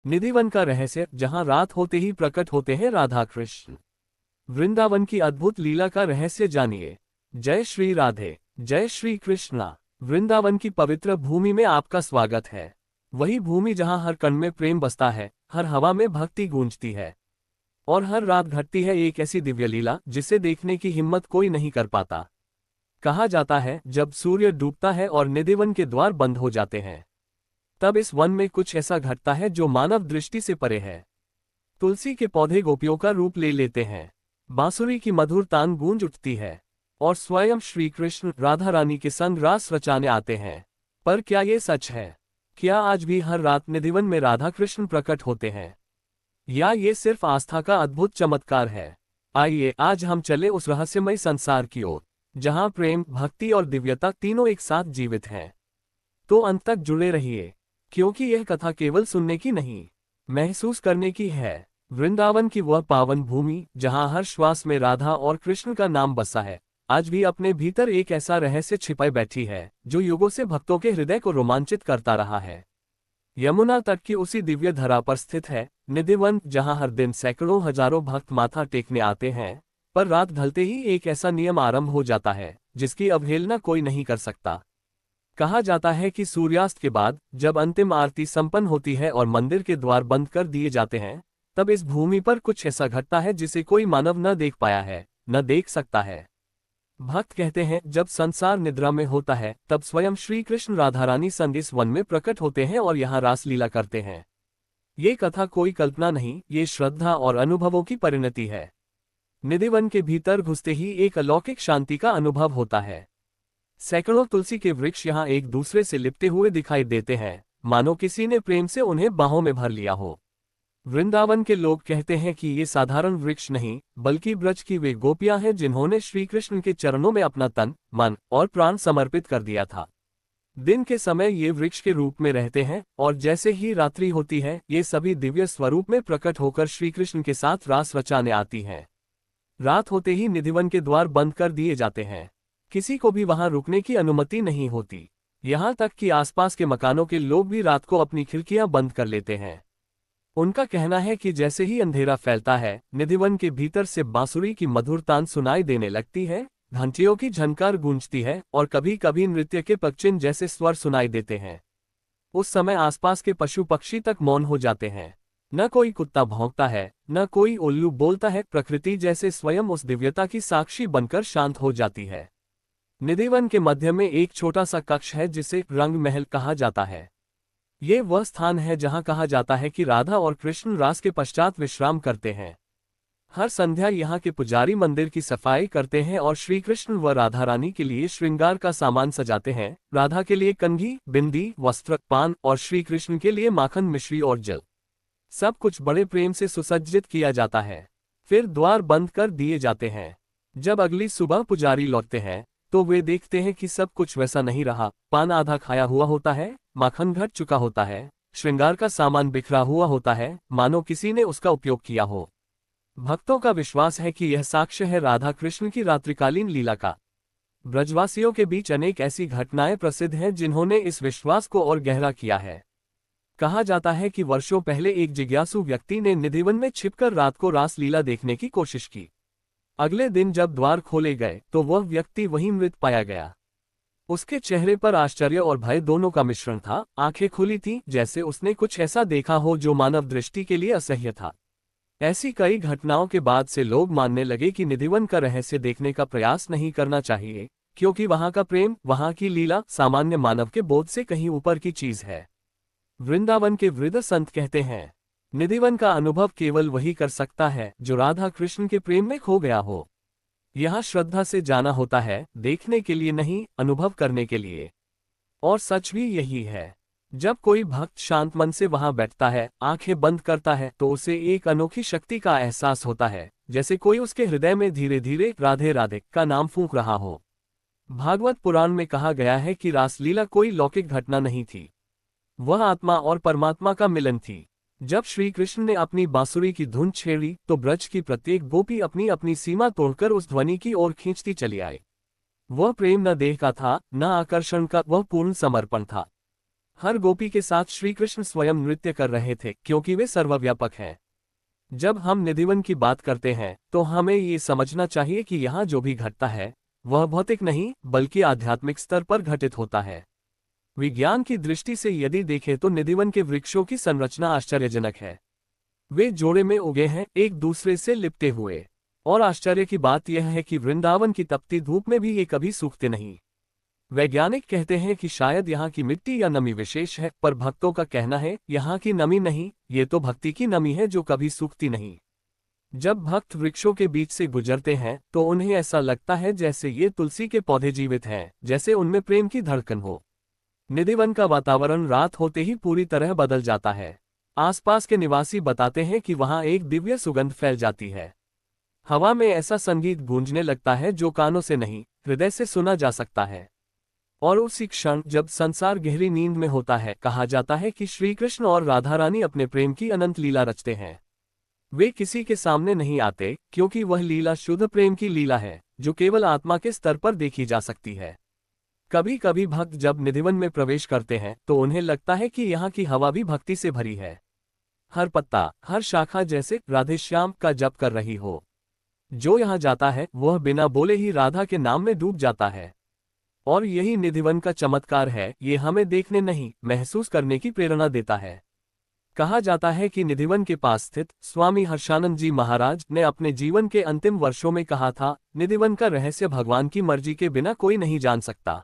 निधिवन का रहस्य, जहां रात होते ही प्रकट होते हैं राधा कृष्ण। वृंदावन की अद्भुत लीला का रहस्य जानिए। जय श्री राधे, जय श्री कृष्णा। वृंदावन की पवित्र भूमि में आपका स्वागत है। वही भूमि जहां हर कण में प्रेम बसता है, हर हवा में भक्ति गूंजती है और हर रात घटती है एक ऐसी दिव्य लीला जिसे देखने की हिम्मत कोई नहीं कर पाता। कहा जाता है, जब सूर्य डूबता है और निधिवन के द्वार बंद हो जाते हैं, तब इस वन में कुछ ऐसा घटता है जो मानव दृष्टि से परे है। तुलसी के पौधे गोपियों का रूप ले लेते हैं, बांसुरी की मधुर तान गूंज उठती है और स्वयं श्री कृष्ण राधा रानी के संग रास रचाने आते हैं। पर क्या ये सच है? क्या आज भी हर रात निधिवन में राधा कृष्ण प्रकट होते हैं, या ये सिर्फ आस्था का अद्भुत चमत्कार है? आइए आज हम चले उस रहस्यमय संसार की ओर, जहां प्रेम, भक्ति और दिव्यता तीनों एक साथ जीवित हैं। तो अंत तक जुड़े रहिए, क्योंकि यह कथा केवल सुनने की नहीं, महसूस करने की है। वृंदावन की वह पावन भूमि जहां हर श्वास में राधा और कृष्ण का नाम बसा है, आज भी अपने भीतर एक ऐसा रहस्य छिपाए बैठी है जो युगों से भक्तों के हृदय को रोमांचित करता रहा है। यमुना तट की उसी दिव्य धरा पर स्थित है निधिवन, जहां हर दिन सैकड़ों हजारों भक्त माथा टेकने आते हैं। पर रात ढलते ही एक ऐसा नियम आरंभ हो जाता है जिसकी अवहेलना कोई नहीं कर सकता। कहा जाता है कि सूर्यास्त के बाद जब अंतिम आरती संपन्न होती है और मंदिर के द्वार बंद कर दिए जाते हैं, तब इस भूमि पर कुछ ऐसा घटता है जिसे कोई मानव न देख पाया है, न देख सकता है। भक्त कहते हैं, जब संसार निद्रा में होता है, तब स्वयं श्री कृष्ण राधा रानी संग इस वन में प्रकट होते हैं और यहाँ रासलीला करते हैं। ये कथा कोई कल्पना नहीं, ये श्रद्धा और अनुभवों की परिणति है। निधिवन के भीतर घुसते ही एक अलौकिक शांति का अनुभव होता है। सैकड़ों तुलसी के वृक्ष यहाँ एक दूसरे से लिपटे हुए दिखाई देते हैं, मानो किसी ने प्रेम से उन्हें बाहों में भर लिया हो। वृंदावन के लोग कहते हैं कि ये साधारण वृक्ष नहीं, बल्कि ब्रज की वे गोपियां हैं जिन्होंने श्री कृष्ण के चरणों में अपना तन, मन और प्राण समर्पित कर दिया था। दिन के समय ये वृक्ष के रूप में रहते हैं और जैसे ही रात्रि होती है, ये सभी दिव्य स्वरूप में प्रकट होकर श्री कृष्ण के साथ रास रचाने आती हैं। रात होते ही निधिवन के द्वार बंद कर दिए जाते हैं, किसी को भी वहां रुकने की अनुमति नहीं होती। यहाँ तक कि आसपास के मकानों के लोग भी रात को अपनी खिड़कियां बंद कर लेते हैं। उनका कहना है कि जैसे ही अंधेरा फैलता है, निधिवन के भीतर से बांसुरी की मधुर तान सुनाई देने लगती है, घंटियों की झनकार गूंजती है और कभी कभी नृत्य के पक्षियों जैसे स्वर सुनाई देते हैं। उस समय आसपास के पशु पक्षी तक मौन हो जाते हैं। न कोई कुत्ता भौंकता है, न कोई उल्लू बोलता है। प्रकृति जैसे स्वयं उस दिव्यता की साक्षी बनकर शांत हो जाती है। निधिवन के मध्य में एक छोटा सा कक्ष है जिसे रंग महल कहा जाता है। ये वह स्थान है जहां कहा जाता है कि राधा और कृष्ण रास के पश्चात विश्राम करते हैं। हर संध्या यहाँ के पुजारी मंदिर की सफाई करते हैं और श्री कृष्ण व राधा रानी के लिए श्रृंगार का सामान सजाते हैं। राधा के लिए कंघी, बिंदी, वस्त्र, पान और श्री कृष्ण के लिए माखन, मिश्री और जल, सब कुछ बड़े प्रेम से सुसज्जित किया जाता है। फिर द्वार बंद कर दिए जाते हैं। जब अगली सुबह पुजारी लौटते हैं तो वे देखते हैं कि सब कुछ वैसा नहीं रहा। पान आधा खाया हुआ होता है, माखन घट चुका होता है, श्रृंगार का सामान बिखरा हुआ होता है, मानो किसी ने उसका उपयोग किया हो। भक्तों का विश्वास है कि यह साक्ष्य है राधा कृष्ण की रात्रिकालीन लीला का। ब्रजवासियों के बीच अनेक ऐसी घटनाएं प्रसिद्ध हैं जिन्होंने इस विश्वास को और गहरा किया है। कहा जाता है कि वर्षों पहले एक जिज्ञासु व्यक्ति ने निधिवन में छिपकर रात को रासलीला देखने की कोशिश की। अगले दिन जब द्वार खोले गए तो वह व्यक्ति वहीं मृत पाया गया। उसके चेहरे पर आश्चर्य और भय दोनों का मिश्रण था। आंखें खुली थीं, जैसे उसने कुछ ऐसा देखा हो जो मानव दृष्टि के लिए असह्य था। ऐसी कई घटनाओं के बाद से लोग मानने लगे कि निधिवन का रहस्य देखने का प्रयास नहीं करना चाहिए, क्योंकि वहां का प्रेम, वहां की लीला सामान्य मानव के बोध से कहीं ऊपर की चीज है। वृंदावन के वृद्ध संत कहते हैं, निधिवन का अनुभव केवल वही कर सकता है जो राधा कृष्ण के प्रेम में खो गया हो। यहाँ श्रद्धा से जाना होता है, देखने के लिए नहीं, अनुभव करने के लिए। और सच भी यही है। जब कोई भक्त शांत मन से वहां बैठता है, आंखें बंद करता है, तो उसे एक अनोखी शक्ति का एहसास होता है, जैसे कोई उसके हृदय में धीरे धीरे राधे राधे का नाम फूंक रहा हो। भागवत पुराण में कहा गया है कि रासलीला कोई लौकिक घटना नहीं थी, वह आत्मा और परमात्मा का मिलन थी। जब श्री कृष्ण ने अपनी बांसुरी की धुन छेड़ी तो ब्रज की प्रत्येक गोपी अपनी अपनी सीमा तोड़कर उस ध्वनि की ओर खींचती चली आई। वह प्रेम न देह का था, न आकर्षण का, वह पूर्ण समर्पण था। हर गोपी के साथ श्री कृष्ण स्वयं नृत्य कर रहे थे क्योंकि वे सर्वव्यापक हैं। जब हम निधिवन की बात करते हैं तो हमें ये समझना चाहिए कि यहाँ जो भी घटता है वह भौतिक नहीं बल्कि आध्यात्मिक स्तर पर घटित होता है। विज्ञान की दृष्टि से यदि देखें तो निधिवन के वृक्षों की संरचना आश्चर्यजनक है। वे जोड़े में उगे हैं, एक दूसरे से लिपटे हुए। और आश्चर्य की बात यह है कि वृंदावन की तपती धूप में भी ये कभी सूखते नहीं। वैज्ञानिक कहते हैं कि शायद यहाँ की मिट्टी या नमी विशेष है, पर भक्तों का कहना है यहाँ की नमी नहीं, ये तो भक्ति की नमी है जो कभी सूखती नहीं। जब भक्त वृक्षों के बीच से गुजरते हैं तो उन्हें ऐसा लगता है जैसे ये तुलसी के पौधे जीवित हैं, जैसे उनमें प्रेम की धड़कन हो। निधिवन का वातावरण रात होते ही पूरी तरह बदल जाता है। आसपास के निवासी बताते हैं कि वहां एक दिव्य सुगंध फैल जाती है। हवा में ऐसा संगीत गूंजने लगता है जो कानों से नहीं, हृदय से सुना जा सकता है। और उसी क्षण जब संसार गहरी नींद में होता है, कहा जाता है कि श्री कृष्ण और राधा रानी अपने प्रेम की अनंत लीला रचते हैं। वे किसी के सामने नहीं आते क्योंकि वह लीला शुद्ध प्रेम की लीला है जो केवल आत्मा के स्तर पर देखी जा सकती है। कभी कभी भक्त जब निधिवन में प्रवेश करते हैं तो उन्हें लगता है कि यहाँ की हवा भी भक्ति से भरी है। हर पत्ता, हर शाखा जैसे राधे श्याम का जप कर रही हो। जो यहाँ जाता है वह बिना बोले ही राधा के नाम में डूब जाता है। और यही निधिवन का चमत्कार है, ये हमें देखने नहीं, महसूस करने की प्रेरणा देता है। कहा जाता है कि निधिवन के पास स्थित स्वामी हर्षानंद जी महाराज ने अपने जीवन के अंतिम वर्षों में कहा था, निधिवन का रहस्य भगवान की मर्जी के बिना कोई नहीं जान सकता।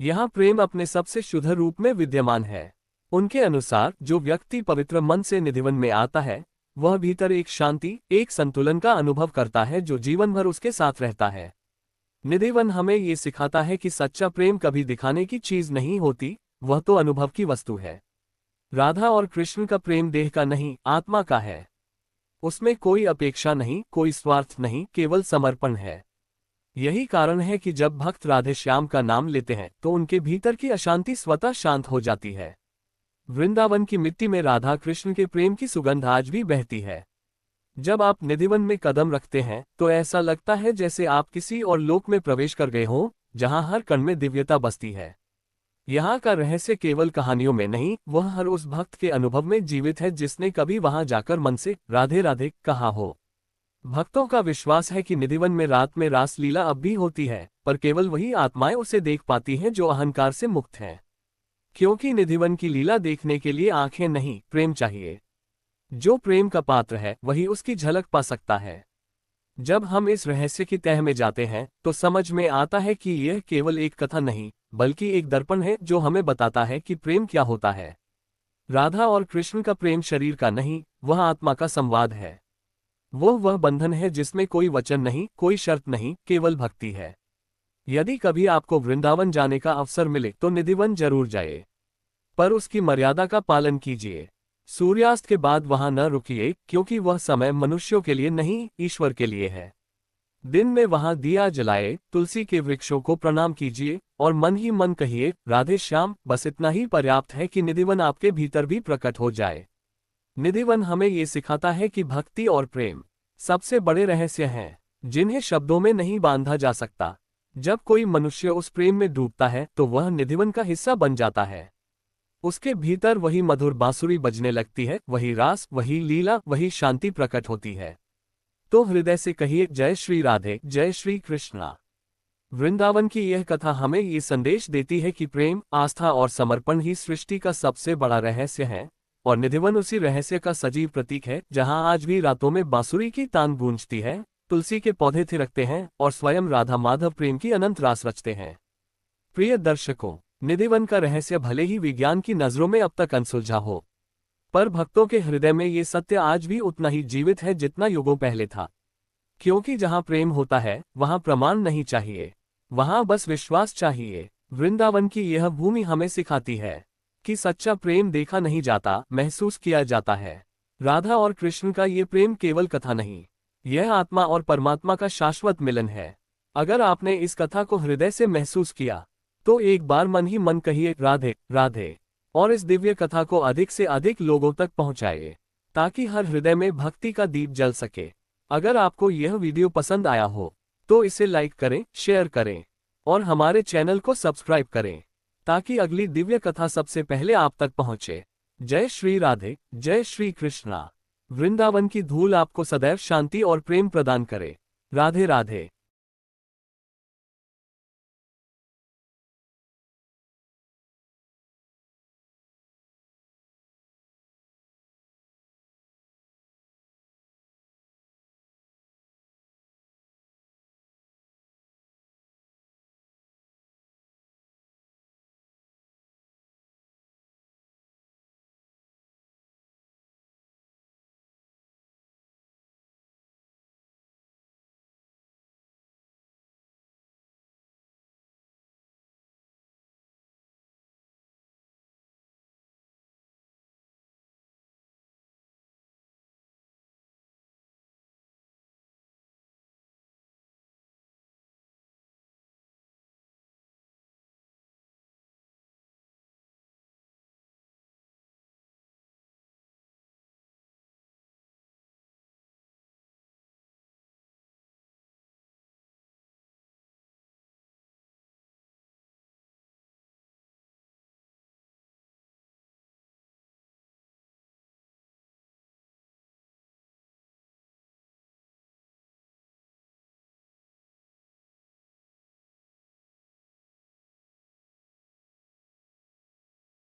यहाँ प्रेम अपने सबसे शुद्ध रूप में विद्यमान है। उनके अनुसार जो व्यक्ति पवित्र मन से निधिवन में आता है वह भीतर एक शांति, एक संतुलन का अनुभव करता है जो जीवन भर उसके साथ रहता है। निधिवन हमें ये सिखाता है कि सच्चा प्रेम कभी दिखाने की चीज नहीं होती, वह तो अनुभव की वस्तु है। राधा और कृष्ण का प्रेम देह का नहीं, आत्मा का है। उसमें कोई अपेक्षा नहीं, कोई स्वार्थ नहीं, केवल समर्पण है। यही कारण है कि जब भक्त राधे श्याम का नाम लेते हैं तो उनके भीतर की अशांति स्वतः शांत हो जाती है। वृंदावन की मिट्टी में राधा कृष्ण के प्रेम की सुगंध आज भी बहती है। जब आप निधिवन में कदम रखते हैं तो ऐसा लगता है जैसे आप किसी और लोक में प्रवेश कर गए हों, जहां हर कण में दिव्यता बसती है। यहाँ का रहस्य केवल कहानियों में नहीं, वह हर उस भक्त के अनुभव में जीवित है जिसने कभी वहां जाकर मन से राधे राधे कहा हो। भक्तों का विश्वास है कि निधिवन में रात में रास लीला अब भी होती है, पर केवल वही आत्माएं उसे देख पाती हैं जो अहंकार से मुक्त हैं। क्योंकि निधिवन की लीला देखने के लिए आंखें नहीं, प्रेम चाहिए। जो प्रेम का पात्र है वही उसकी झलक पा सकता है। जब हम इस रहस्य की तह में जाते हैं तो समझ में आता है कि यह केवल एक कथा नहीं बल्कि एक दर्पण है जो हमें बताता है कि प्रेम क्या होता है। राधा और कृष्ण का प्रेम शरीर का नहीं, वह आत्मा का संवाद है। वह बंधन है जिसमें कोई वचन नहीं, कोई शर्त नहीं, केवल भक्ति है। यदि कभी आपको वृंदावन जाने का अवसर मिले तो निधिवन जरूर जाइए, पर उसकी मर्यादा का पालन कीजिए। सूर्यास्त के बाद वहां न रुकिए क्योंकि वह समय मनुष्यों के लिए नहीं, ईश्वर के लिए है। दिन में वहां दिया जलाए, तुलसी के वृक्षों को प्रणाम कीजिए और मन ही मन कहिए राधे श्याम। बस इतना ही पर्याप्त है कि निधिवन आपके भीतर भी प्रकट हो जाए। निधिवन हमें ये सिखाता है कि भक्ति और प्रेम सबसे बड़े रहस्य हैं जिन्हें शब्दों में नहीं बांधा जा सकता। जब कोई मनुष्य उस प्रेम में डूबता है तो वह निधिवन का हिस्सा बन जाता है। उसके भीतर वही मधुर बांसुरी बजने लगती है, वही रास, वही लीला, वही शांति प्रकट होती है। तो हृदय से कहिए जय श्री राधे, जय श्री कृष्णा। वृंदावन की यह कथा हमें ये संदेश देती है कि प्रेम, आस्था और समर्पण ही सृष्टि का सबसे बड़ा रहस्य है और निधिवन उसी रहस्य का सजीव प्रतीक है। जहां आज भी रातों में बांसुरी की तान गूंजती है, तुलसी के पौधे थिरकते हैं और स्वयं राधा माधव प्रेम की अनंत रास रचते हैं। प्रिय दर्शकों, निधिवन का रहस्य भले ही विज्ञान की नजरों में अब तक अनसुलझा हो, पर भक्तों के हृदय में ये सत्य आज भी उतना ही जीवित है जितना युगों पहले था। क्योंकि जहां प्रेम होता है वहां प्रमाण नहीं चाहिए, वहां बस विश्वास चाहिए। वृंदावन की यह भूमि हमें सिखाती है कि सच्चा प्रेम देखा नहीं जाता, महसूस किया जाता है। राधा और कृष्ण का ये प्रेम केवल कथा नहीं, यह आत्मा और परमात्मा का शाश्वत मिलन है। अगर आपने इस कथा को हृदय से महसूस किया तो एक बार मन ही मन कहिए राधे राधे और इस दिव्य कथा को अधिक से अधिक लोगों तक पहुंचाइए ताकि हर हृदय में भक्ति का दीप जल सके। अगर आपको यह वीडियो पसंद आया हो तो इसे लाइक करें, शेयर करें और हमारे चैनल को सब्सक्राइब करें ताकि अगली दिव्य कथा सबसे पहले आप तक पहुंचे। जय श्री राधे, जय श्री कृष्णा। वृंदावन की धूल आपको सदैव शांति और प्रेम प्रदान करे। राधे राधे।